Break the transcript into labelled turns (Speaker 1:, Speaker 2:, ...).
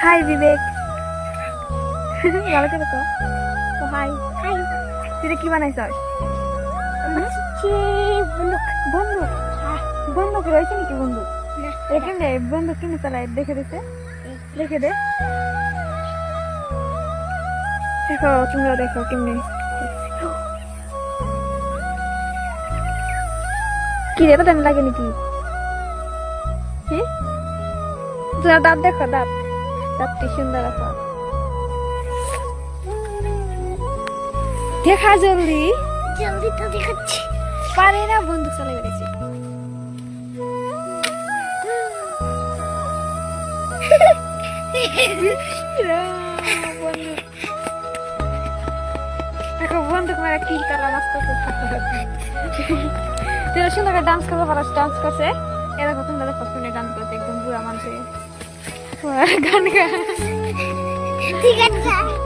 Speaker 1: high বিবেক ভালো করে তো হাই
Speaker 2: হাই
Speaker 1: তুই কি বানাইছ
Speaker 2: বন্দুক
Speaker 1: বন্দুক বন্দুক রয়েছে নাকি বন্দুক এখানে বন্দুক কিনে চালাই দেখে দিতে দেখে দে দেখো তোমরা দেখো কেমনি কি রে টাইম লাগে নাকি কি তোর দাঁত দেখো দাঁত দাঁতটি সুন্দর আছে দেখা জলদি
Speaker 2: জলদি তো দেখাচ্ছি
Speaker 1: পারে না বন্দুক চালাই বেড়েছে বন্দুক মেরা কি করা রাস্তা তুই সুন্দর করে ডান্স করতে পারস ডান্স করছে এরকম তোমরা দেখো শুনে গান করছে একদম বুড়া মানুষে গান গা
Speaker 2: ঠিক আছে